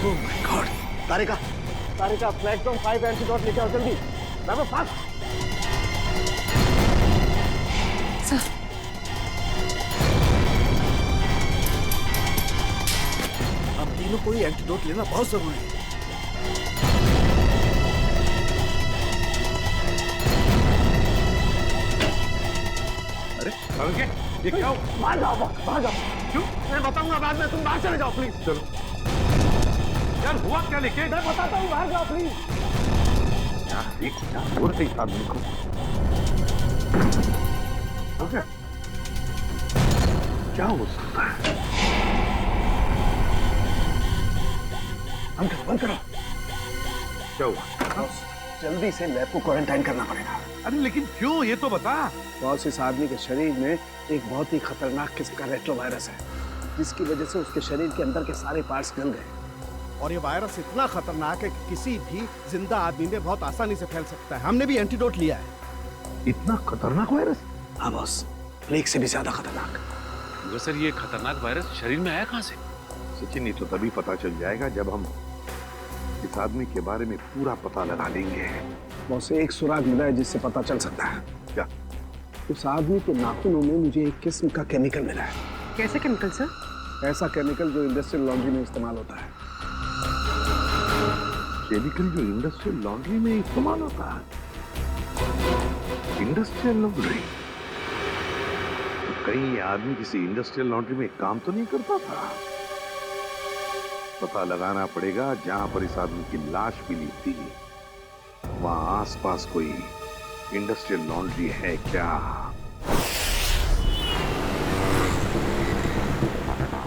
Oh my God. Tarika, Tarika platform 5 antidote लेके आओ जल्दी। बाबा फास्ट। सर, हम तीनों को ही एंटीडोट लेना बहुत जरूरी है। अरे ये क्या हुआ? बाहर जाओ, बाहर जाओ। क्यों? मैं बताऊंगा बाद में, तुम बाहर चले जाओ प्लीज। चलो यार, हुआ क्या लेके? मैं बताता हूँ, बाहर जाओ प्लीज। यार एक क्या हो रहा है इस आदमी को? हो गया? क्या हो सकता है? बंद करो, बंद करो। क्या हुआ? जल्दी से लैब को क्वारंटाइन करना पड़ेगा। अरे लेकिन क्यों, ये तो बता। बॉस, इस आदमी के शरीर में एक बहुत ही खतरनाक किस्म का रेट्रोवायरस है, जिसकी वजह से उसके शरीर के अंदर के सारे पार्ट्स गल गए। और ये वायरस इतना खतरनाक है कि किसी भी जिंदा आदमी में बहुत आसानी से फैल सकता है। हमने भी एंटीडोट लिया है। इतना खतरनाक वायरस? हाँ बॉस, प्लेग से भी ज्यादा खतरनाक। मगर सर, ये खतरनाक वायरस शरीर में आया कहाँ से? सचिन, ये तो तभी पता चल जाएगा जब हम इस आदमी के बारे में पूरा पता लगा लेंगे। बॉस, एक सुराग मिला है जिससे पता चल सकता है। क्या? उस आदमी के नाखूनों में मुझे एक किस्म का केमिकल मिला है। कैसे केमिकल सर? ऐसा केमिकल जो इंडस्ट्रियल लॉन्ड्री में इस्तेमाल होता है। केमिकल जो इंडस्ट्रियल लॉन्ड्री में इस्तेमाल होता है? Industrial laundry? तो कहीं ये आदमी किसी इंडस्ट्रियल लॉन्ड्री में काम तो नहीं करता था? पता लगाना पड़ेगा जहां पर इस आदमी की लाश मिली थी, वहां आसपास कोई इंडस्ट्रियल लॉन्ड्री है क्या?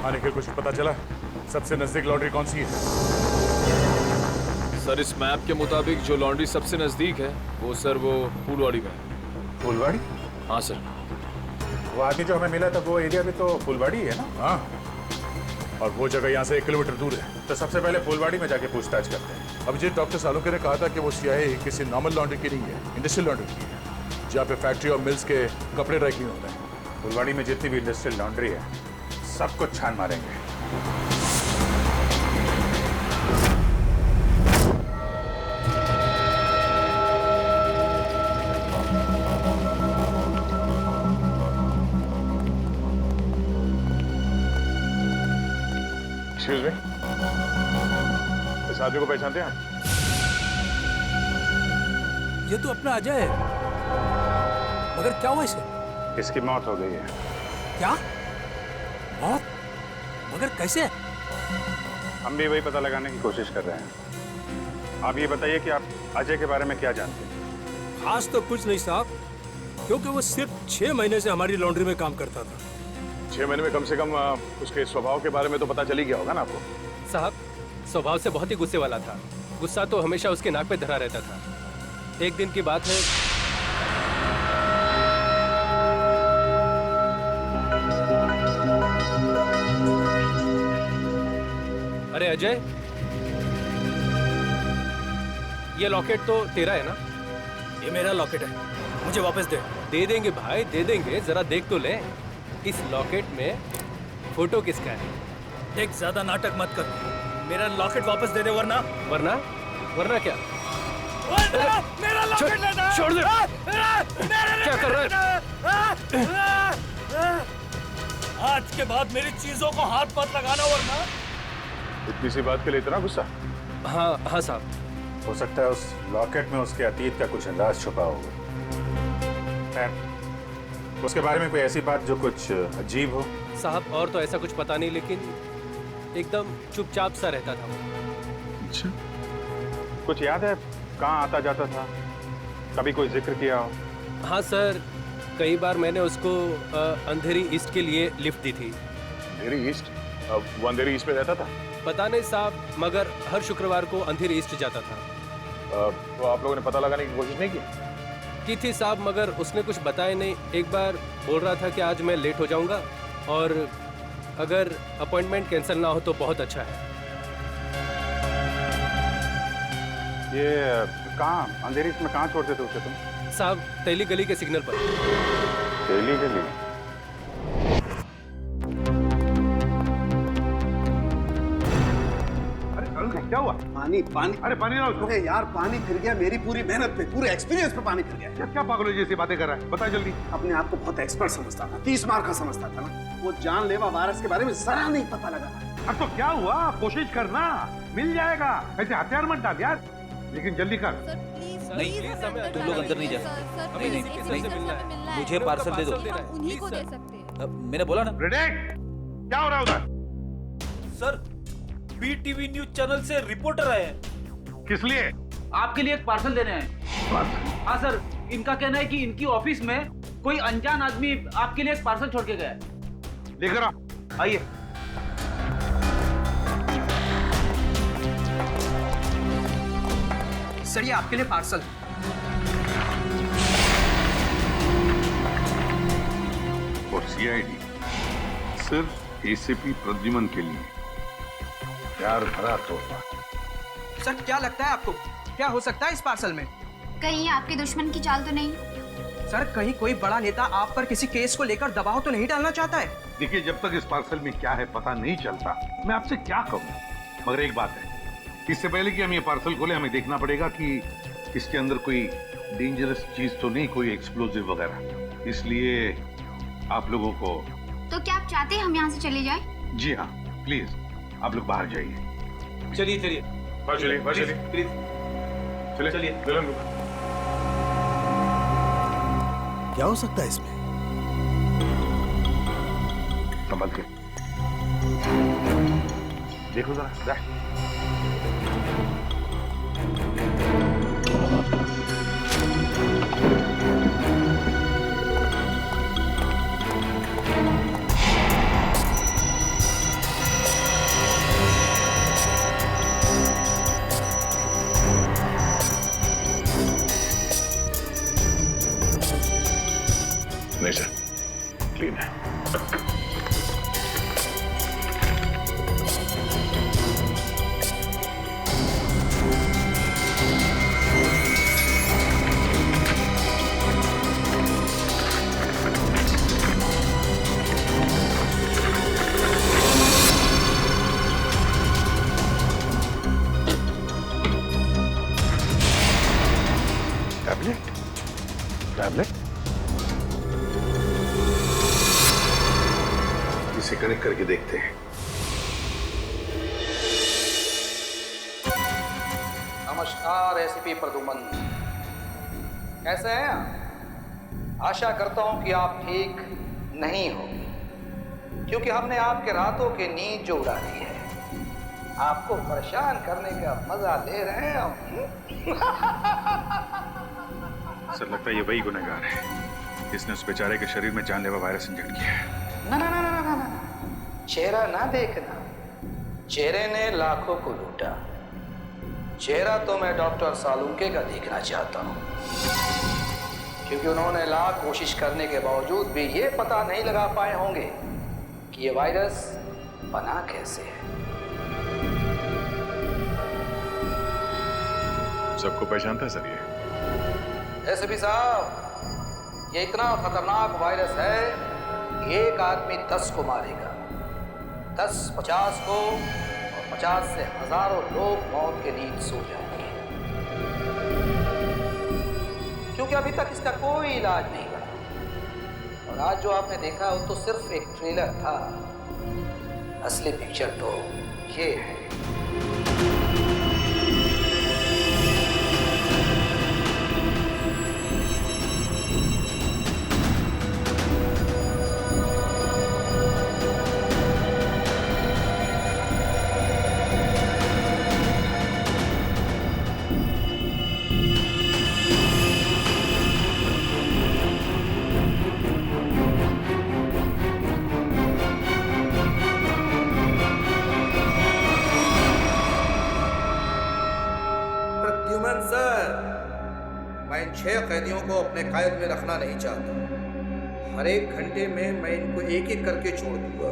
आने के कुछ पता चला? सबसे नजदीक लॉन्ड्री कौन सी है? सर, इस मैप के मुताबिक जो लॉन्ड्री सबसे नजदीक है वो फूलवाड़ी में है। फुलवाड़ी? हाँ सर। वो आदमी जो हमें मिला था वो एरिया भी तो फुलवाड़ी है ना? हाँ। और वो जगह यहाँ से 1 किलोमीटर दूर है, तो सबसे पहले फुलवाड़ी में जाके पूछताछ करते हैं। अब जिस डॉक्टर सालुंके ने कहा था कि वो सियाही किसी नॉर्मल लॉन्ड्री की नहीं है, इंडस्ट्रियल लॉन्ड्री की है, जहाँ पे फैक्ट्री और मिल्स के कपड़े ड्राई क्लीन होते हैं। फुलवाड़ी में जितनी भी इंडस्ट्रियल लॉन्ड्री है, सब कुछ छान मारेंगे। एक्सक्यूज मी, इस आदमी को पहचानते हैं आप? ये तो अपना अजय है, मगर क्या हुआ इसे? इसकी मौत हो गई है। क्या मौत? मगर कैसे? हम भी वही पता लगाने की कोशिश कर रहे हैं। आप ये बताइए कि आप अजय के बारे में क्या जानते हैं? खास तो कुछ नहीं साहब, क्योंकि वो सिर्फ 6 महीने से हमारी लॉन्ड्री में काम करता था। 6 महीने में कम से कम उसके स्वभाव के बारे में तो पता चल ही गया होगा ना आपको? साहब, स्वभाव से बहुत ही गुस्से वाला था। गुस्सा तो हमेशा उसके नाक पे धरा रहता था। एक दिन की बात है, अरे अजय, ये लॉकेट तो तेरा है ना? ये मेरा लॉकेट है, मुझे वापस दे। दे देंगे भाई, दे देंगे, जरा देख तो ले। इस लॉकेट में फोटो किसका है? देख, ज्यादा नाटक मत कर, मेरा लॉकेट वापस दे दे, वरना वरना वरना क्या? मेरा लॉकेट लेना। छोड़ दे। क्या कर रहा है? आज के बाद मेरी चीजों को हाथ मत लगाना, वरना। इतनी सी बात के लिए इतना गुस्सा? हाँ हाँ साहब। हो सकता है उस लॉकेट में उसके अतीत का कुछ अंदाज छुपा होगा। उसके बारे में कोई ऐसी बात जो कुछ अजीब हो? साहब, और तो ऐसा कुछ पता नहीं, लेकिन एकदम चुपचाप सा रहता था वो। अच्छा, कुछ याद है कहाँ आता जाता था? कभी कोई जिक्र किया हो? हाँ सर, कई बार मैंने उसको अंधेरी ईस्ट के लिए लिफ्ट दी थी। अंधेरी ईस्ट? वो अंधेरी ईस्ट में रहता था? पता नहीं साहब, मगर हर शुक्रवार को अंधेरी ईस्ट जाता था। तो आप लोगों ने पता लगाने की कोशिश नहीं की? थी साहब, मगर उसने कुछ बताया नहीं। एक बार बोल रहा था कि आज मैं लेट हो जाऊंगा और अगर अपॉइंटमेंट कैंसिल ना हो तो बहुत अच्छा है। ये कहाँ, अंधेरी में कहाँ छोड़ते थे उसे तुम? साहब, तेली गली के सिग्नल पर। तेली गली? अरे क्या हुआ? पानी पानी। अरे पानी ना उसको। अरे यार पानी फिर गया मेरी पूरी मेहनत पे, पूरे एक्सपीरियंस पे पानी फिर गया। क्या पागल जैसी बातें कर रहा है? बता जल्दी। अपने आप को बहुत एक्सपर्ट समझता था, 30 मार का समझता था ना। वो जानलेवा वायरस के बारे में जरा नहीं पता लगा। अब तो क्या हुआ? कोशिश करना, मिल जाएगा। ऐसे हथियार मत डाल यार, लेकिन जल्दी कर। तुम लोग अंदर नहीं जा सकते। नहीं, मुझे पार्सल दे दो। उन्हीं को दे सकते हैं। मैंने बोला ना। प्रेडिक्ट, क्या हो रहा है उधर? सर, बीटीवी न्यूज चैनल से रिपोर्टर आए हैं। किस लिए? आपके लिए एक पार्सल देने हैं। हाँ सर, इनका कहना है कि इनकी ऑफिस में कोई अनजान आदमी आपके लिए एक पार्सल छोड़ के गया है। लेकर आओ। आइए। सर, ये आपके लिए पार्सल। और सीआईडी सिर्फ एसीपी प्रद्युमन के लिए प्यार भरा तोहफा। सर, क्या लगता है आपको क्या हो सकता है इस पार्सल में? कहीं आपके दुश्मन की चाल तो नहीं? सर, कहीं कोई बड़ा नेता आप पर किसी केस को लेकर दबाव तो नहीं डालना चाहता है? देखिए, जब तक इस पार्सल में क्या है पता नहीं चलता, मैं आपसे क्या कहूँ। मगर एक बात है, इससे पहले कि हम ये पार्सल खोले, हमें देखना पड़ेगा कि इसके अंदर कोई डेंजरस चीज तो नहीं, कोई एक्सप्लोजिव वगैरह। इसलिए आप लोगों को। तो क्या आप चाहते हैं हम यहाँ से चले जाएं? जी हाँ, प्लीज आप लोग बाहर जाइए। चलिए चलिए बाहर चलिए, बाहर चलिए, प्लीज चलिए चलिए। दुल्हन, क्या हो सकता है इसमें? संभल के देखो जरा। नहीं सर, क्लीन है। टैबलेट, टैबलेट इसे कनेक्ट करके देखते हैं। नमस्कार एसीपी प्रद्युमन, कैसे हैं आप? आशा करता हूं कि आप ठीक नहीं हो, क्योंकि हमने आपके रातों की नींद जो उड़ा दी है, आपको परेशान करने का मजा ले रहे हैं हम। सर, लगता है ये वही गुनहगार है जिसने उस बेचारे के शरीर में जानलेवा वायरस इंजेक्ट किया है। ना ना ना ना ना ना, चेहरा ना देखना, चेहरे ने लाखों को लूटा। चेहरा तो मैं डॉक्टर सालुंके का देखना चाहता हूँ, क्योंकि उन्होंने लाख कोशिश करने के बावजूद भी ये पता नहीं लगा पाए होंगे कि ये वायरस बना कैसे है। सबको पहचानता है सर ये? एसीपी साहब, ये इतना खतरनाक वायरस है कि एक आदमी 10 को मारेगा, 10 50 को, और 50 से हजारों लोग मौत के नींद सो जाएंगे, क्योंकि अभी तक इसका कोई इलाज नहीं बना। और आज जो आपने देखा वो तो सिर्फ एक ट्रेलर था, असली पिक्चर तो ये है। प्रद्युमन सर, मैं इन 6 कैदियों को अपने कैद में रखना नहीं चाहता। हर एक घंटे में मैं इनको एक एक करके छोड़ दूंगा,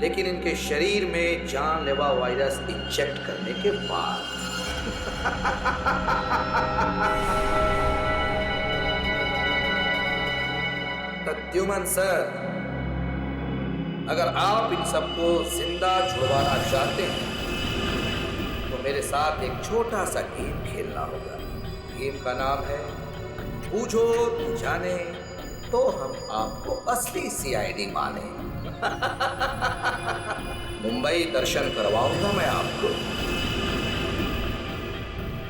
लेकिन इनके शरीर में जानलेवा वायरस इंजेक्ट करने के बाद। प्रद्युमन सर, अगर आप इन सबको जिंदा छुड़वाना चाहते हैं तो मेरे साथ एक छोटा सा गेम खेलना होगा। गेम का नाम है बूझो तू जाने तो हम आपको असली सीआईडी माने। मुंबई दर्शन करवाऊंगा मैं आपको।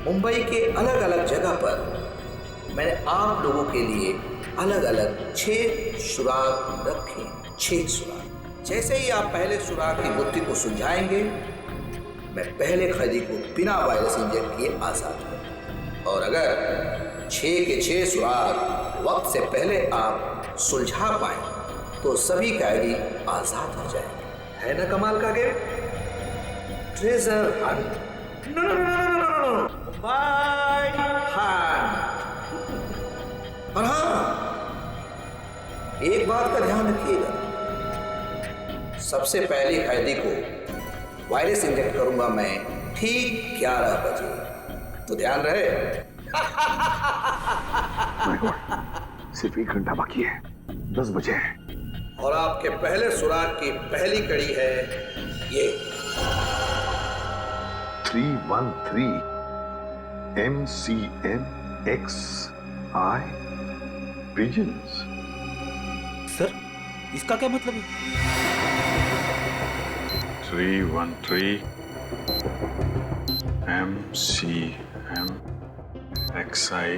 मुंबई के अलग अलग जगह पर मैंने आप लोगों के लिए अलग अलग 6 सुराग रखे। 6 सुराग। जैसे ही आप पहले सुराग की गुत्थी को सुलझाएंगे, मैं पहले कैदी को बिना वायरस इंजेक्ट किए आजाद करूं। और अगर 6 के 6 सुराग वक्त से पहले आप सुलझा पाए तो सभी कैदी आजाद हो जाएंगे। है ना कमाल का game? Treasure hunt. No by hand. और हाँ, एक बात का ध्यान रखिएगा, सबसे पहले कैदी को वायरस इंजेक्ट करूंगा मैं ठीक 11 बजे। तो ध्यान रहे। सिर्फ 1 घंटा बाकी है, 10 बजे है। और आपके पहले सुराग की पहली कड़ी है ये 313 MCMXI Pigeons। सर, इसका क्या मतलब है? 313 MCMXI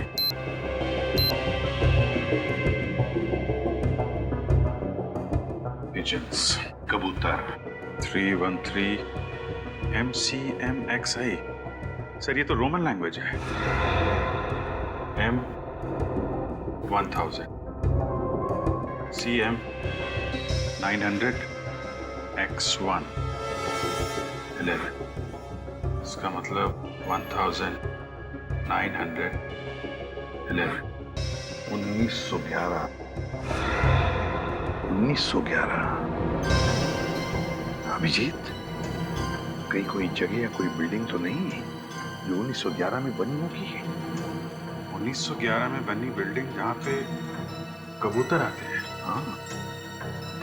Pigeons। कबूतर। 313 MCMXI। सर, ये तो रोमन लैंग्वेज है। M1000 CM 900 X1 11। इसका मतलब 1911। 1911। 1911। अभिजीत, कहीं कोई जगह या कोई बिल्डिंग तो नहीं है जो 1911 में बनी होगी? 1911 में बनी बिल्डिंग जहाँ पे कबूतर आते हैं। हाँ,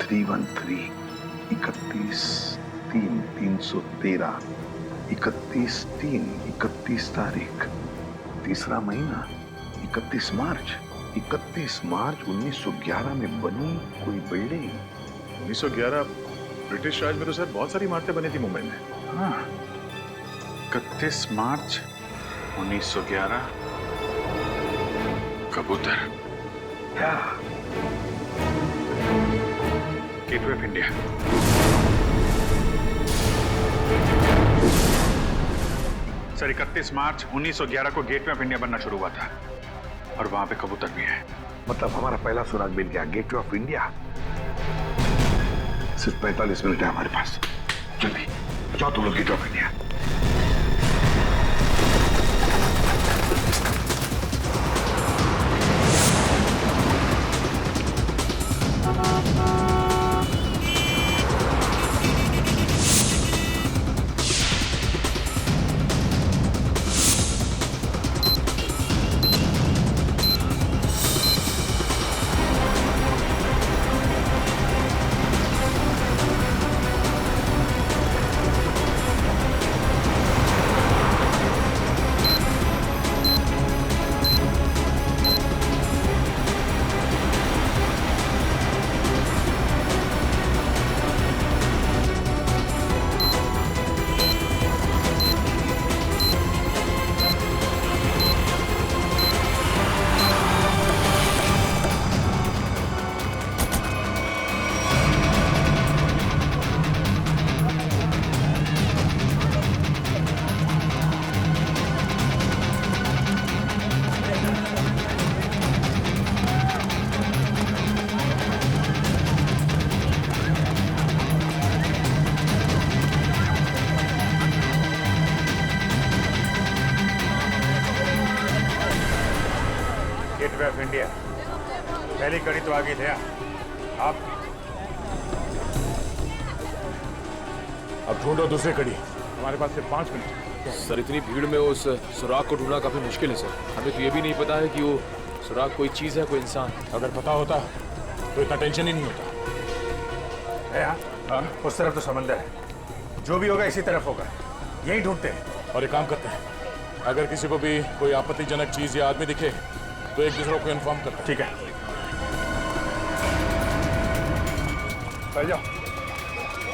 313 31/3/313 31/3 31 तारीख, तीसरा महीना 31 मार्च 31 मार्च 1911 में बनी कोई बिल्डिंग। 1911 ब्रिटिश राज में तो सर बहुत सारी इमारतें बनी थी मुंबई में। हाँ, 31 मार्च 1911 कबूतर। क्या? Gateway of India. सर, 31 मार्च 1911 को गेटवे ऑफ इंडिया बनना शुरू हुआ था और वहां पे कबूतर भी है। मतलब हमारा पहला सुराग मिल गया, गेटवे ऑफ इंडिया। सिर्फ 45 मिनट है हमारे पास। जल्दी जाओ तुम लोग gateway of India. Gateway of India पहली कड़ी तो आगे थे आप। अब ढूंढो दूसरी कड़ी। हमारे पास सिर्फ 5 मिनट। सर, इतनी भीड़ में उस सुराग को ढूंढना काफी मुश्किल है सर। हमें तो ये भी नहीं पता है कि वो सुराग कोई चीज है, कोई इंसान। अगर पता होता तो इतना टेंशन ही नहीं होता है। हाँ, उस तरफ तो समंदर है, जो भी होगा इसी तरफ होगा। यही ढूंढते हैं। और एक काम करते हैं, अगर किसी को भी कोई आपत्तिजनक चीज या आदमी दिखे तो एक दूसरे को इन्फॉर्म करते हैं। ठीक है, बैठ जाओ,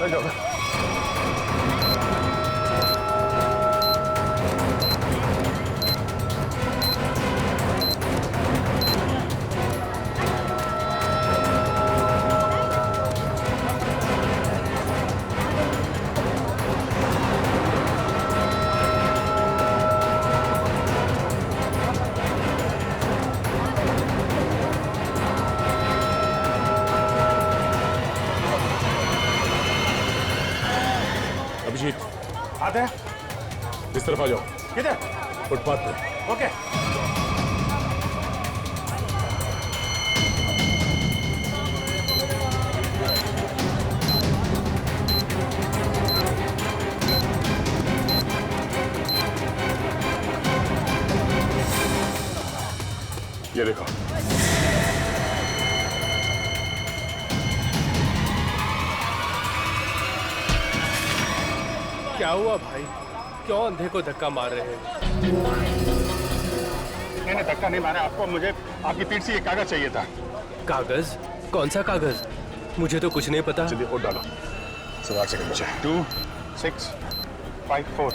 बैठ जाओ। अभिजीत, आते हैं। इस तरफ आ जाओ। किधर? फुटपाथ पे। ओके। ये देखो, क्या हुआ भाई? क्यों अंधे को धक्का मार रहे हैं? मैंने धक्का नहीं मारा आपको, मुझे आपकी पीठ से ये कागज चाहिए था। कागज? कौन सा कागज? मुझे तो कुछ नहीं पता। जल्दी वोट डालो। सवाल से मुझे 2654।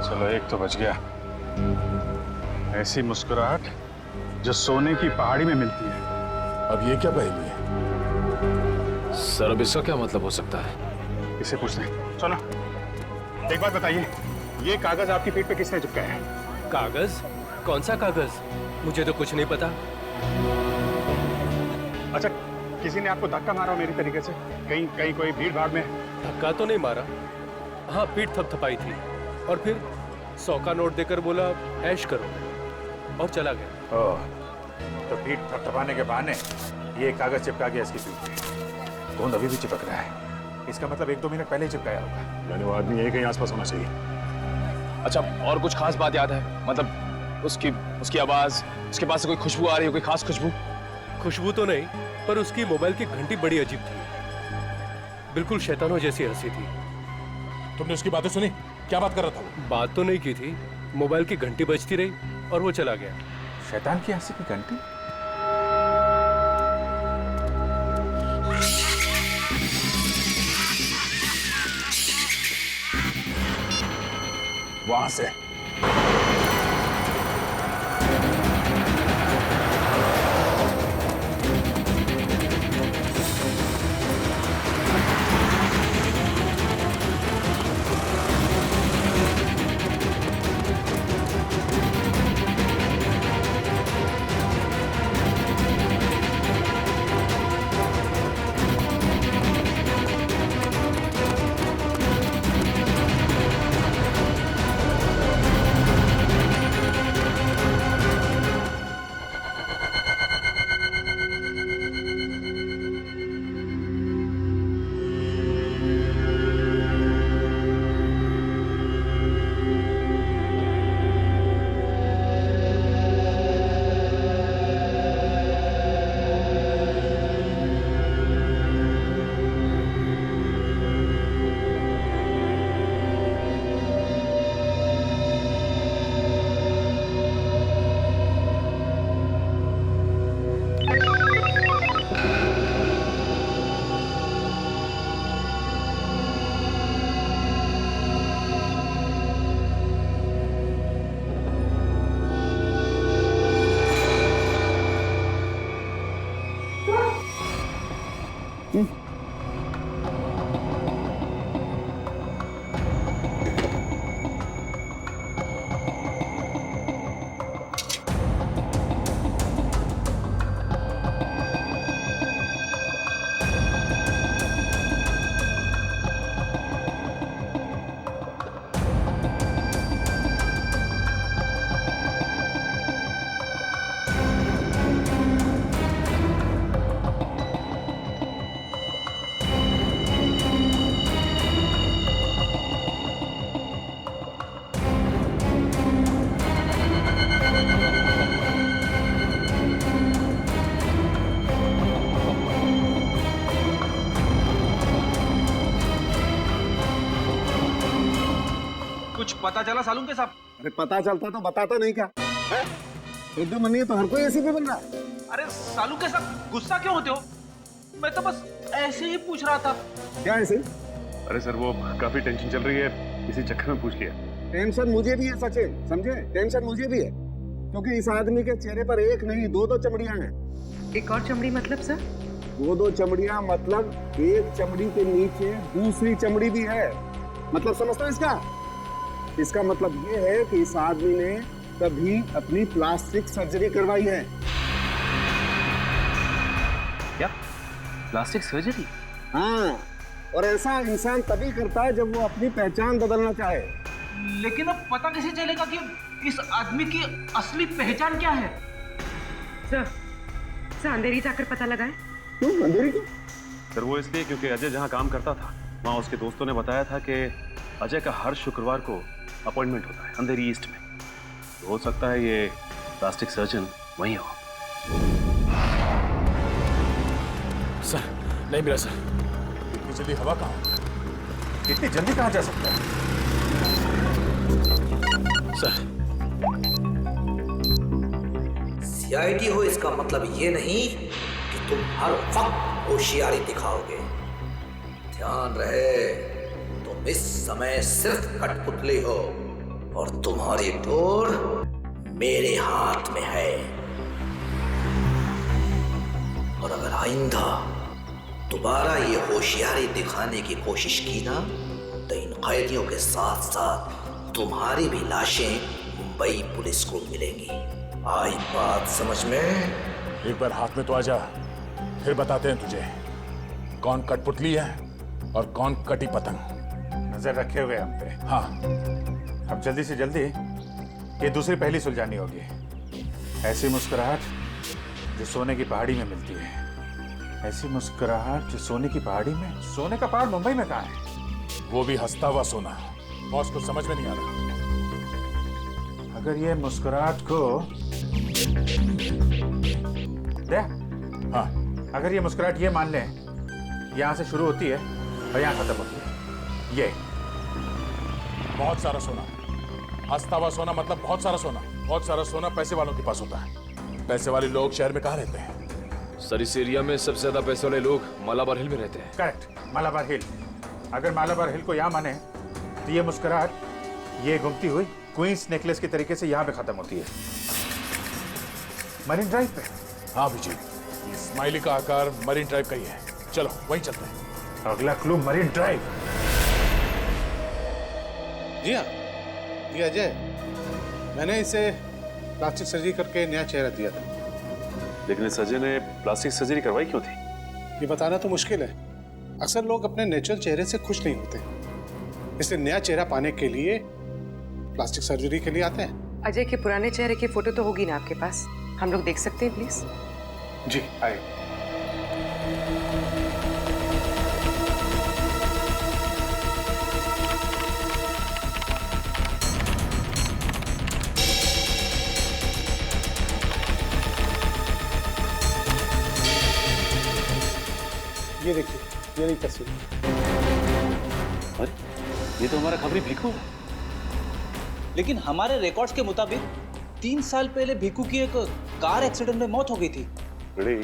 चलो, एक तो बच गया। ऐसी मुस्कुराहट जो सोने की पहाड़ी में मिलती है। अब ये क्या पहेली है? सर अब इसका क्या मतलब हो सकता है? इसे पूछते हैं। सुनो, एक बात बताइए, ये कागज आपकी पीठ पे किसने चिपकाया है? कागज? कौन सा कागज? मुझे तो कुछ नहीं पता। अच्छा, किसी ने आपको धक्का मारा हो मेरी तरीके से? कहीं कहीं कोई भीड़ भाड़ में? धक्का तो नहीं मारा। हाँ, पीठ थपथपाई थी और फिर 100 का नोट देकर बोला ऐश करो और चला गया। ओह, तो पीठ थपथपाने के बहाने ये कागज चिपका गया इसकी पीठ पे। गोंद अभी भी चिपक रहा है। इसका मतलब 1-2 मिनट पहले ही चिपकाया होगा। यानी वो आदमी यही कहीं आसपास होना चाहिए। अच्छा, और कुछ खास बात याद है? मतलब उसकी आवाज, उसके पास से कोई खुशबू आ रही हो, कोई खास खुशबू? खुशबू तो नहीं, पर उसकी मोबाइल की घंटी बड़ी अजीब थी। बिल्कुल शैतानों जैसी हंसी थी। तुमने उसकी बातें सुनी? क्या बात कर रहा था वो? बात तो नहीं की थी, मोबाइल की घंटी बजती रही और वो चला गया। शैतान की हंसी की घंटी? वहां से। कुछ पता चला सालून के साहब? अरे पता चलता तो बताता नहीं क्या है? एकदम मनी तो हर कोई ऐसे भी बन रहा है। अरे सालू के साथ गुस्सा क्यों होते हो? मैं तो बस ऐसे ही पूछ रहा था। क्या ऐसे? अरे सर वो काफी टेंशन चल रही है, इसी चक्कर में पूछ लिया। टेंशन मुझे भी है सचिन, समझे? टेंशन मुझे भी है क्योंकि इस आदमी के चेहरे पर एक नहीं दो चमड़ियां हैं। एक और चमड़ी मतलब सर? दो चमड़ियां मतलब एक चमड़ी के नीचे दूसरी चमड़ी भी है। मतलब समझते हो इसका? इसका मतलब ये है कि इस आदमी ने कभी अपनी प्लास्टिक सर्जरी करवाई है। क्या? Plastic surgery? हाँ, और ऐसा इंसान तभी करता है जब वो अपनी पहचान बदलना चाहे। लेकिन अब पता कैसे चलेगा कि इस आदमी की असली पहचान क्या है? सर अंधेरी जाकर पता लगाए। क्यों अंधेरी क्यों? सर वो इसलिए क्योंकि अजय जहाँ काम करता था वहाँ उसके दोस्तों ने बताया था कि अजय का हर शुक्रवार को अपॉइंटमेंट होता है अंधेरी ईस्ट में। तो हो सकता है ये प्लास्टिक सर्जन वहीं हो। सर नहीं मिला सर। इतनी जल्दी हवा कहाँ? इतनी जल्दी कहाँ जा सकता है? सर सीआईडी हो इसका मतलब ये नहीं कि तुम हर वक्त होशियारी दिखाओगे। ध्यान रहे, तुम इस समय सिर्फ कठपुतली हो और तुम्हारी डोर मेरे हाथ में है। और अगर आइंदा दोबारा ये होशियारी दिखाने की कोशिश की ना तो इन कैदियों के साथ साथ तुम्हारी भी लाशें मुंबई पुलिस को मिलेंगी। आई बात समझ में? एक बार हाथ में तो आ जा, फिर बताते हैं तुझे कौन कठपुतली है और कौन कटी पतंग। नजर रखे हुए हम पे। हाँ, अब जल्दी से जल्दी ये दूसरी पहली सुलझानी होगी। ऐसी मुस्कुराहट जो सोने की पहाड़ी में मिलती है। ऐसी मुस्कुराहट जो सोने की पहाड़ी में। सोने का पहाड़ मुंबई में कहाँ है? वो भी हंसता हुआ सोना। बॉस को समझ में नहीं आ रहा। अगर ये मुस्कुराहट को दे, हाँ, अगर ये मुस्कुराहट ये मान ले यहाँ से शुरू होती है और यहाँ खत्म होती है। ये बहुत सारा सोना। हंसता हुआ सोना मतलब बहुत सारा सोना। बहुत सारा सोना पैसे वालों के पास होता है। पैसे वाले लोग शहर में कहाँ रहते हैं? सर इस एरिया में सबसे ज्यादा पैसे वाले लोग मालाबार हिल में रहते हैं। करेक्ट, मालाबार हिल। अगर मालाबार हिल को यहाँ माने तो ये मुस्कुराहट ये घूमती हुई क्वींस नेकलेस के तरीके से यहाँ पे खत्म होती है, मरीन ड्राइव पे। हाँ विजय, ये स्माइली का आकार मरीन ड्राइव का ही है। चलो वहीं चलते हैं। अगला क्लू मरीन ड्राइव। जी हाँ, ये अजय, मैंने इसे प्लास्टिक सर्जरी करके नया चेहरा दिया था। लेकिन इस अजय ने प्लास्टिक सर्जरी करवाई क्यों थी? ये बताना तो मुश्किल है। अक्सर लोग अपने नेचुरल चेहरे से खुश नहीं होते, इसलिए नया चेहरा पाने के लिए प्लास्टिक सर्जरी के लिए आते हैं। अजय के पुराने चेहरे की फोटो तो होगी ना आपके पास? हम लोग देख सकते हैं प्लीज? जी आए। ये देखिए, ये नहीं तस्वीर। अरे ये तो हमारा खबरी भिखू है। लेकिन हमारे रिकॉर्ड्स के मुताबिक 3 साल पहले भिखू की एक कार एक्सीडेंट में मौत हो गई थी। बड़ी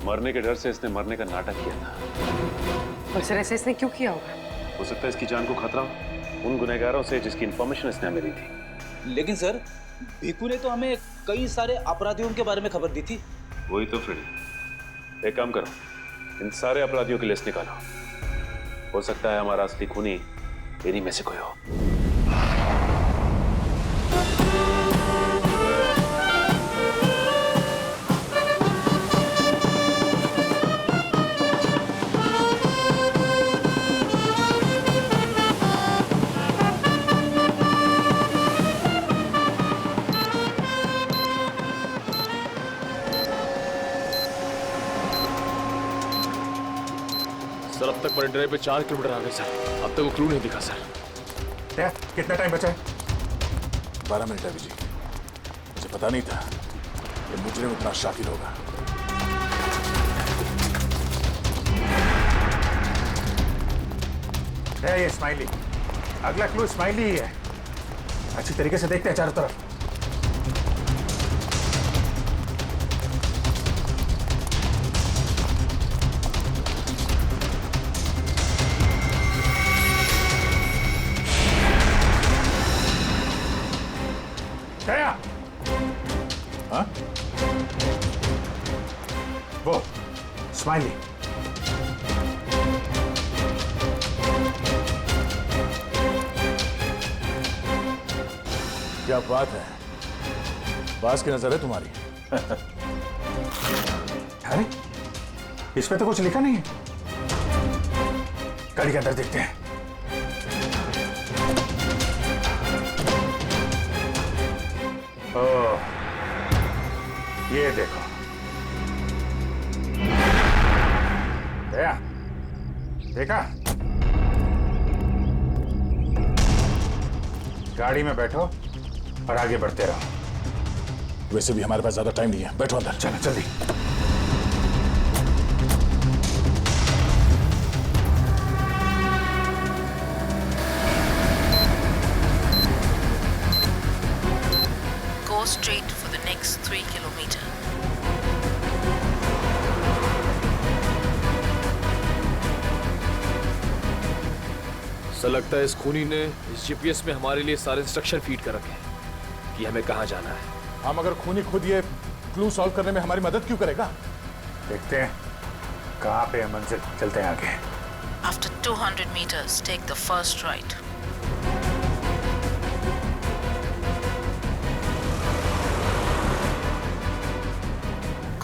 मरने के डर से इसने मरने का नाटक किया था। और सर ऐसे इसने क्यों किया होगा? हो सकता है इसकी जान को खतरा हो उन गुनहगारों से जिसकी इंफॉर्मेशन इसने हमें दी थी। लेकिन सर भिखू ने तो हमें कई सारे अपराधियों के बारे में खबर दी थी। वही तो फ्रेडी, एक काम करो, इन सारे अपराधियों की लिस्ट निकालो। हो सकता है हमारा असली खूनी इन्हीं में से कोई हो। सर अब तक मरीन ड्राइव पे 4 किलोमीटर आ गए सर। अब तक वो क्लू नहीं दिखा सर। कितना टाइम बचा है? 12 मिनट है विजय। मुझे पता नहीं था कि मुजरिम इतना शातिर होगा। है ये स्माइली, अगला क्लू स्माइली ही है। अच्छी तरीके से देखते हैं चारों तरफ। गया। हाँ? वो स्माइली। क्या बात है, बास की नजर है तुम्हारी। अरे इस पे तो कुछ लिखा नहीं है। गाड़ी के अंदर देखते हैं। ओह, ये देखो। दया, देखा? गाड़ी में बैठो और आगे बढ़ते रहो। वैसे भी हमारे पास ज्यादा टाइम नहीं है, बैठो अंदर। चलो जल्दी। Go straight for the next 3 kilometers. ऐसा लगता है इस खूनी ने इस जीपीएस में हमारे लिए सारे इंस्ट्रक्शन फीड कर रखे हैं कि हमें कहाँ जाना है। हम अगर खूनी खुद ये क्लू सॉल्व करने में हमारी मदद क्यों करेगा? देखते हैं कहाँ पे मंजिल। चलते हैं आगे। After 200 meters, take the first right.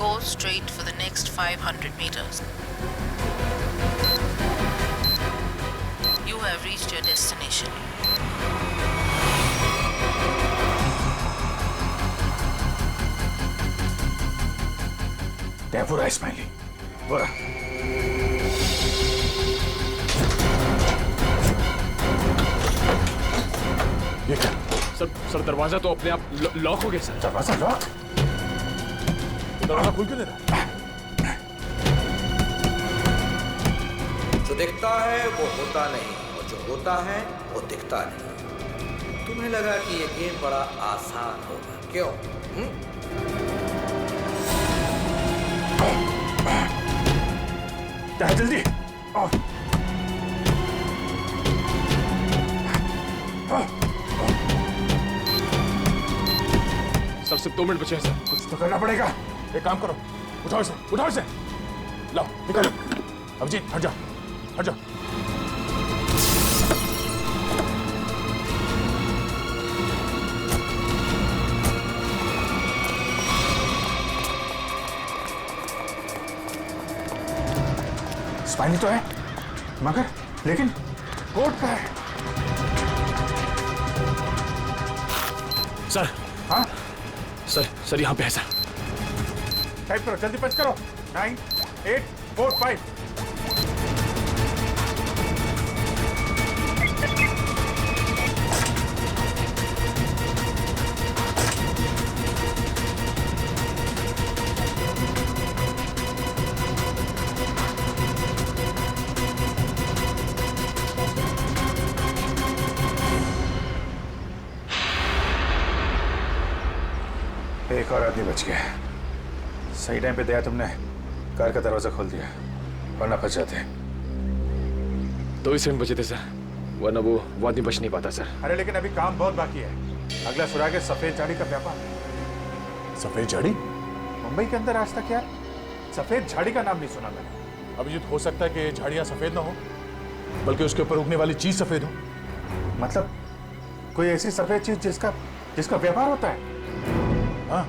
Go straight for the next 500 meters. You have reached your destination. क्या पूरा स्माइली? पूरा। ये क्या? सर दरवाजा तो अपने आप लॉक हो गया सर। दरवाजा लॉक? दरवाजा खुल क्यों नहीं रहा? जो दिखता है वो होता नहीं, और जो होता है वो दिखता नहीं। तुम्हें लगा कि ये गेम बड़ा आसान होगा, क्यों? जल्दी। सर सिर्फ 2 मिनट बचे हैं सर। कुछ तो करना पड़ेगा। एक काम करो, उठाओ इसे, उठाओ इसे। लाओ, निकालो। अभिजीत, हट जाओ, हट जाओ। स्माइली तो है, मगर लेकिन कोर्ट का है। सर। हाँ? सर यहाँ पे है सर। टाइप करो, जल्दी पंच करो। 9, 8, 4, 5। एक और आदमी बच गया। सही टाइम पे दया तुमने कार का दरवाजा खोल दिया, वरना फंस जाते। 2 ही सेकंड बचे थे सर, वरना वो आदमी बच नहीं पाता सर। अरे लेकिन अभी काम बहुत बाकी है। अगला सुराग है सफेद झाड़ी का व्यापार। सफेद झाड़ी? मुंबई के अंदर आज तक यार सफेद झाड़ी का नाम नहीं सुना मैंने। अभिजीत, हो सकता है कि झाड़ियाँ सफेद ना हो, बल्कि उसके ऊपर उगने वाली चीज सफेद हो। मतलब कोई ऐसी सफेद चीज जिसका व्यापार होता है? हाँ,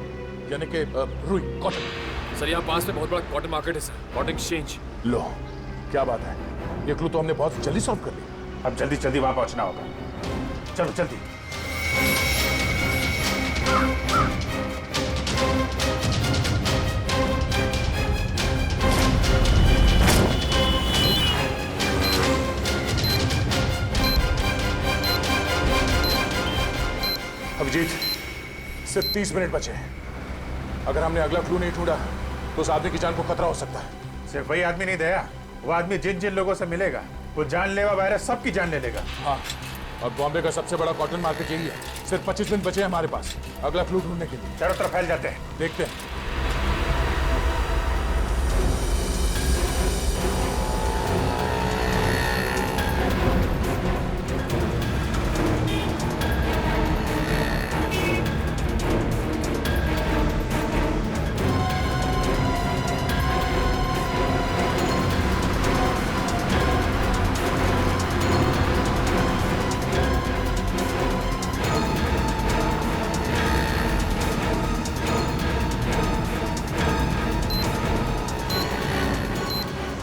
यानी कि रुई, कॉटन। सर यहाँ पास में बहुत बड़ा कॉटन मार्केट है सर, कॉटन एक्सचेंज। लो, क्या बात है, ये क्लू तो हमने बहुत जल्दी सॉल्व कर लिया। अब जल्दी जल्दी वहां पहुंचना होगा। चलो जल्दी। अभिजीत, सिर्फ 30 मिनट बचे हैं। अगर हमने अगला क्लू नहीं ढूंढा तो उस आदमी की जान को खतरा हो सकता है। सिर्फ वही आदमी नहीं दया, वो आदमी जिन जिन लोगों से मिलेगा वो जानलेवा वायरस सबकी जान ले लेगा। हाँ, और बॉम्बे का सबसे बड़ा कॉटन मार्केट यही है। सिर्फ 25 मिनट बचे हैं हमारे पास अगला क्लू ढूंढने के लिए। चारों तरफ फैल जाते हैं, देखते हैं।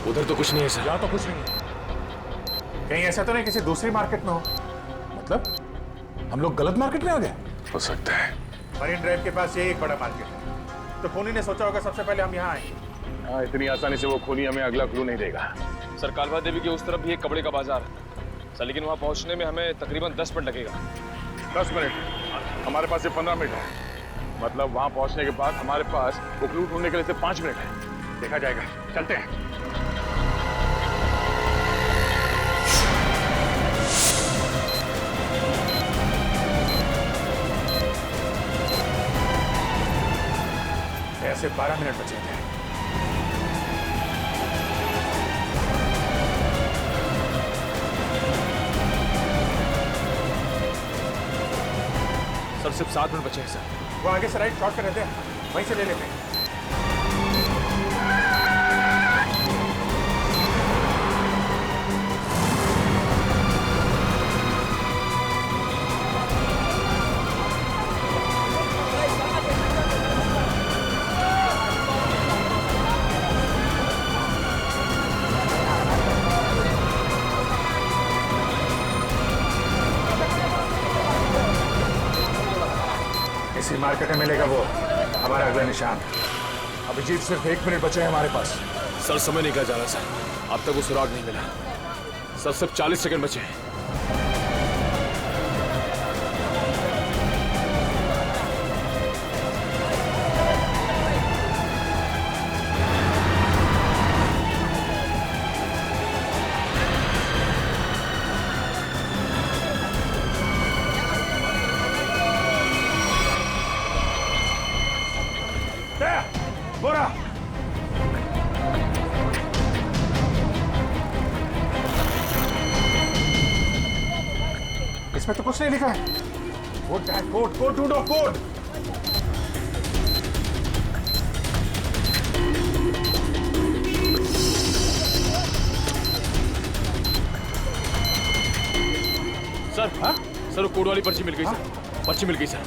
उधर तो कुछ नहीं है सर। यहाँ तो कुछ नहीं है। कहीं ऐसा तो नहीं किसी दूसरी मार्केट में हो? मतलब हम लोग गलत मार्केट में आ गए? हो सकता है। मरीन ड्राइव के पास यही एक बड़ा मार्केट है, तो खूनी ने सोचा होगा सबसे पहले हम यहाँ आएंगे। हाँ, इतनी आसानी से वो खूनी हमें अगला क्लू नहीं देगा। सर कालवा देवी के उस तरफ भी एक कपड़े का बाजार है सर, लेकिन वहाँ पहुँचने में हमें तकरीबन 10 मिनट लगेगा। 10 मिनट? हमारे पास सिर्फ 15 मिनट है। मतलब वहाँ पहुँचने के बाद हमारे पास वो क्लू ढूंढने के लिए सिर्फ 5 मिनट है। देखा जाएगा, चलते हैं। ऐसे 12 मिनट बचे थे। सर सिर्फ 7 मिनट बचे हैं सर। वो आगे से राइट शॉर्ट कर रहते हैं, वहीं से ले लेते हैं। इसी मार्केट में मिलेगा वो हमारा अगला निशान। अभिजीत सिर्फ 1 मिनट बचे हैं हमारे पास। सर समय निकल जा रहा सर, अब तक वो सुराग नहीं मिला सर। सिर्फ 40 सेकंड बचे हैं। बोरा इसमें तो कुछ नहीं लिखा है। कोड कोड ढूंढो, कोड। सर हाँ सर वो कोड वाली पर्ची मिल गई सर। पर्ची मिल गई सर।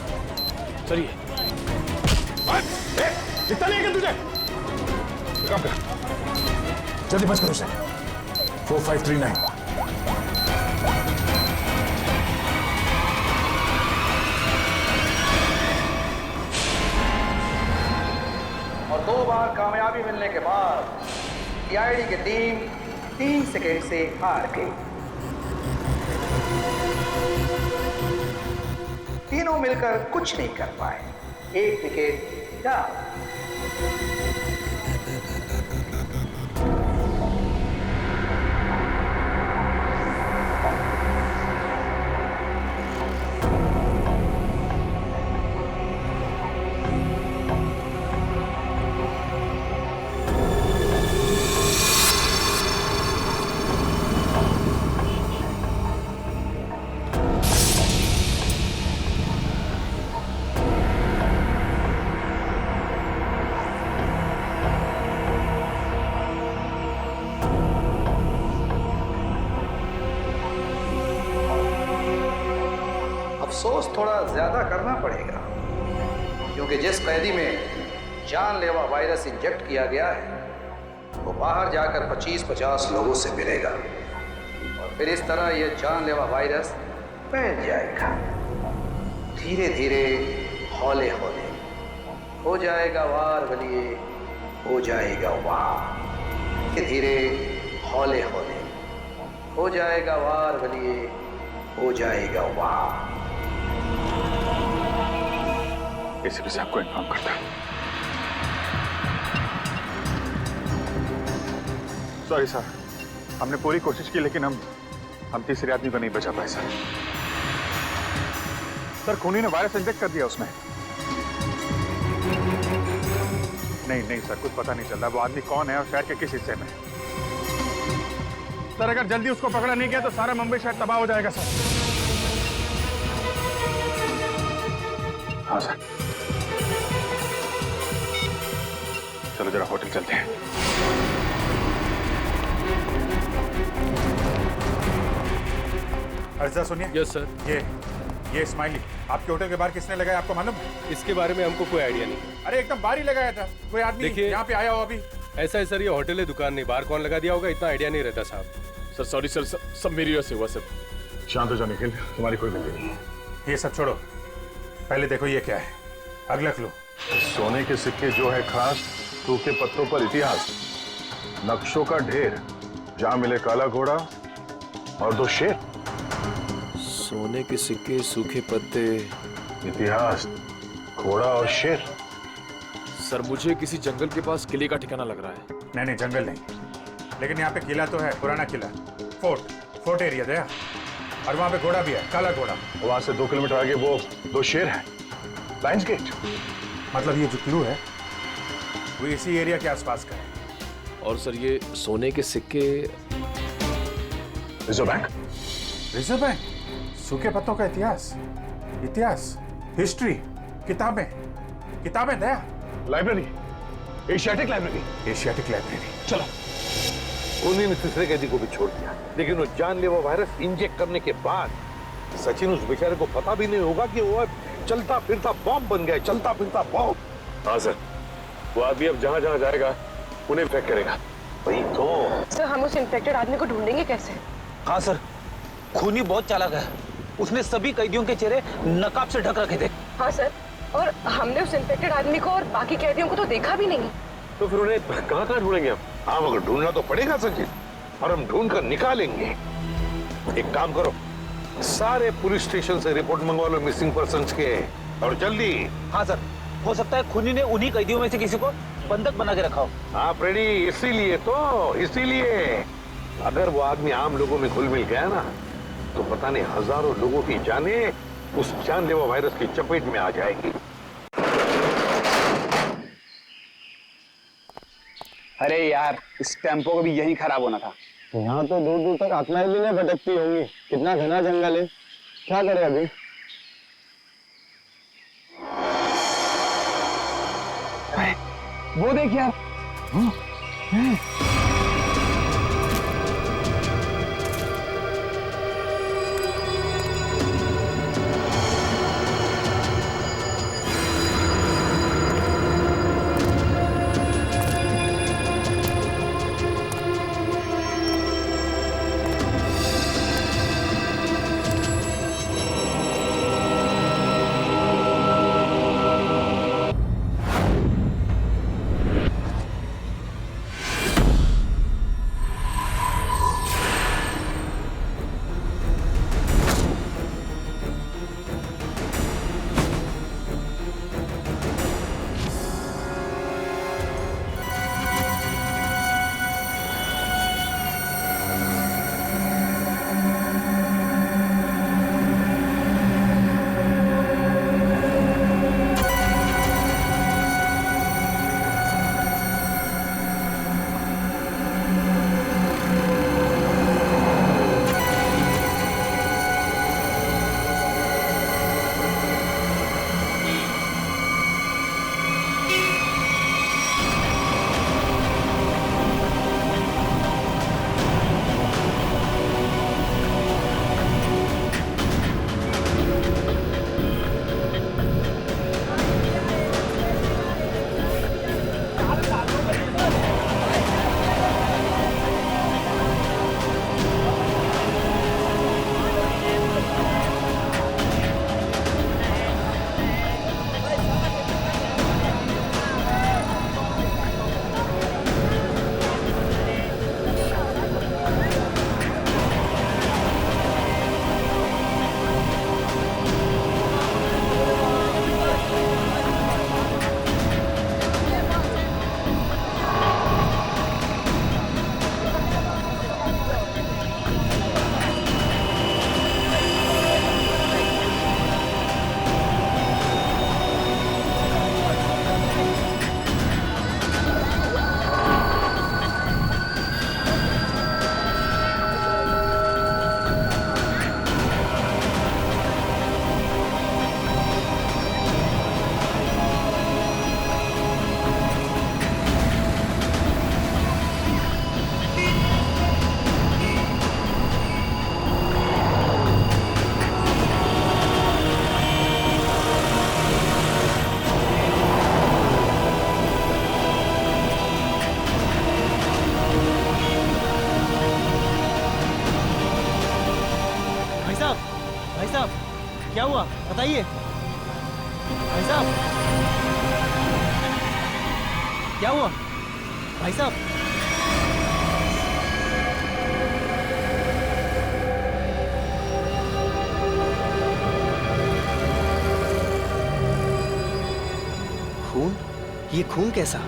सर ये कितना लेगा तुझे? काम कर, जल्दी बच करो उसे। 4539। और 2 बार कामयाबी मिलने के बाद सीआईडी की टीम 3 सेकेंड से हार गई। तीनों मिलकर कुछ नहीं कर पाए। 1 विकेट डाउन। अफसोस थोड़ा ज्यादा करना पड़ेगा, क्योंकि जिस कैदी में जानलेवा वायरस इंजेक्ट किया गया है वो बाहर जाकर 25-50 लोगों से मिलेगा और फिर इस तरह ये जानलेवा वायरस फैल जाएगा। धीरे धीरे हौले हौले हो जाएगा वार बलिए, हो जाएगा वार। धीरे हौले हौले हो जाएगा वार बलिए, हो जाएगा वार। एसीपी साहब को इन्फॉर्म करता है। सॉरी सर, हमने पूरी कोशिश की लेकिन हम तीसरे आदमी को नहीं बचा पाए सर। सर खूनी ने वायरस इंजेक्ट कर दिया उसमें। नहीं सर, कुछ पता नहीं चल रहा वो आदमी कौन है और शहर के किस हिस्से में। सर अगर जल्दी उसको पकड़ा नहीं गया तो सारा मुंबई शहर तबाह हो जाएगा सर। हाँ सर, चलो जरा होटल चलते हैं। अर्जा सुनिए। Yes sir. ये स्माइली आपके होटल के बाहर किसने लगाया आपको मालूम? इसके बारे में हमको कोई आइडिया नहीं। अरे एकदम बाहर ही लगाया था कोई आदमी यहाँ पे आया हो अभी। ऐसा है सर, ये होटल है दुकान नहीं, बाहर कौन लगा दिया होगा इतना आइडिया नहीं रहता साहब। सर सॉरी सर, सब मेरी वजह से हुआ सर। शांत हो जाओ निखिल, तुम्हारी कोई गलती नहीं है। ये सब छोड़ो, पहले देखो ये क्या है। अगला क्लू। सोने के सिक्के जो है खास, सूखे पत्तों पर इतिहास, नक्शों का ढेर, जहां मिले काला घोड़ा और 2 शेर। सोने के सिक्के, सूखे पत्ते, इतिहास, घोड़ा और शेर। सर मुझे किसी जंगल के पास किले का ठिकाना लग रहा है। नहीं जंगल नहीं, लेकिन यहाँ पे किला तो है, पुराना किला, फोर्ट एरिया दया। और वहाँ पे घोड़ा भी है, काला घोड़ा। वहां से 2 किलोमीटर आगे वो 2 शेर है, लायंस गेट। मतलब ये जो क्लू है वो इसी एरिया के आसपास का है। और सर ये सोने के सिक्के, रिजर्व बैंक। रिजर्व बैंक, सूखे पत्तों का इतिहास, हिस्ट्री, किताबें दया। Library, Asiatic library. चलो। खूनी ने तीसरे कैदी को भी छोड़ दिया, लेकिन वो जानलेवा वायरस इंजेक्ट करने के बाद सचिन उस बेचारे को पता भी नहीं होगा कि वो चलता फिरता बॉम्ब बन गया, चलता फिरता बॉम्ब। हाँ सर, वो आदमी अब जहाँ जहाँ जाएगा उन्हें इन्फेक्ट करेगा। वही तो सर, हम उस इन्फेक्टेड आदमी को ढूंढेंगे कैसे? हाँ सर, खूनी बहुत चालाक है, उसने सभी कैदियों के चेहरे नकाब से ढक रखे थे। हाँ सर, और हमने उस इन्फेक्टेड आदमी को और बाकी कैदियों को तो देखा भी नहीं। तो फिर उन्हें कहाँ ढूंढेंगे हम? हाँ मगर ढूंढना तो पड़ेगा सचिन, और हम ढूंढ कर निकालेंगे। एक काम करो, सारे पुलिस स्टेशन से रिपोर्ट मंगवा लो मिसिंग पर्सन्स के, और जल्दी। हाँ सर, हो सकता है खूनी ने उन्हीं कैदियों में से किसी को बंधक बना के रखा हो। हाँ प्रेडी, इसीलिए अगर वो आदमी आम लोगों में घुल मिल गया ना, तो पता नहीं हजारों लोगों की जानें उस जानलेवा वायरस की चपेट में आ जाएगी। अरे यार, इस टेम्पो को भी यही खराब होना था। यहाँ तो दूर दूर तक आत्माएं भी नहीं भटकती होंगी, कितना घना जंगल है। क्या करें अभी? वो देख यार। क्या हुआ बताइए भाई साहब, क्या हुआ भाई साहब? खून? ये खून कैसा?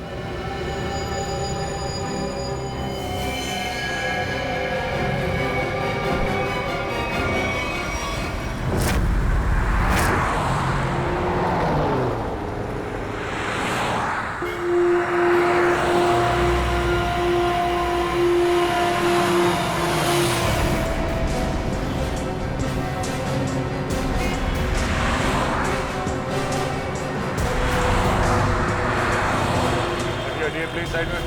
प्लीज साइड में।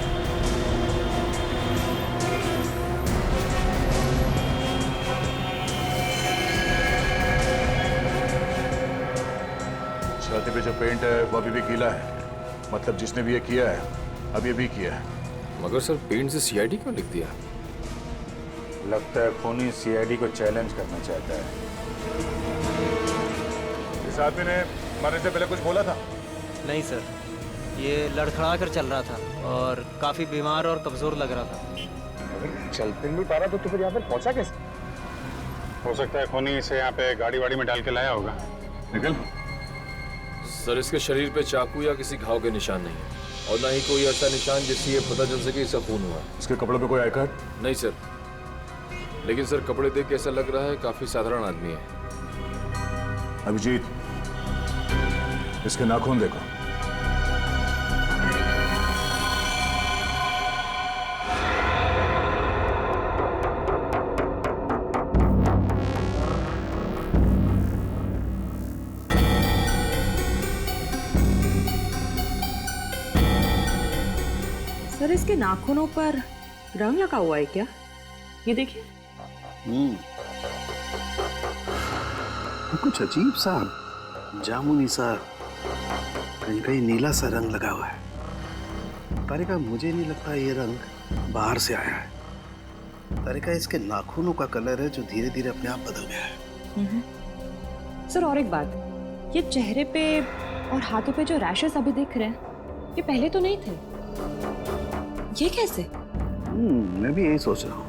छाती पे जो पेंट है वो अभी भी गीला है, मतलब जिसने भी ये किया है अब ये भी किया है। मगर सर पेंट से सीआईडी क्यों लिख दिया? लगता है खूनी सीआईडी को चैलेंज करना चाहता है। इस आदमी ने मरने से पहले कुछ बोला था? नहीं सर, ये लड़खड़ा कर चल रहा था और काफी बीमार और कमजोर लग रहा था। चल फिर नहीं पा रहा तो फिर यहाँ पे पहुंचा कैसे? हो सकता है खूनी इसे यहाँ पे गाड़ी वाड़ी में डाल के लाया होगा। निकल। सर इसके शरीर पे चाकू या किसी घाव के निशान नहीं है और ना ही कोई ऐसा निशान जिससे ये पता चल सके इसका खून हुआ। इसके कपड़ों पे कोई आई कार्ड? नहीं सर, लेकिन सर कपड़े देख के ऐसा लग रहा है काफी साधारण आदमी है। अभिजीत, इसके नाखून देखो। सर इसके नाखूनों पर रंग लगा हुआ है क्या? ये देखिए। कुछ अजीब सा जामुनी सा, कहीं कहीं नीला सा रंग लगा हुआ है। तारिका मुझे नहीं लगता ये रंग बाहर से आया है। तारिका इसके नाखूनों का कलर है जो धीरे धीरे अपने आप बदल गया है। सर और एक बात, ये चेहरे पे और हाथों पे जो रैशेस अभी दिख रहे हैं ये पहले तो नहीं थे। ये कैसे? मैं भी यही सोच रहा हूँ।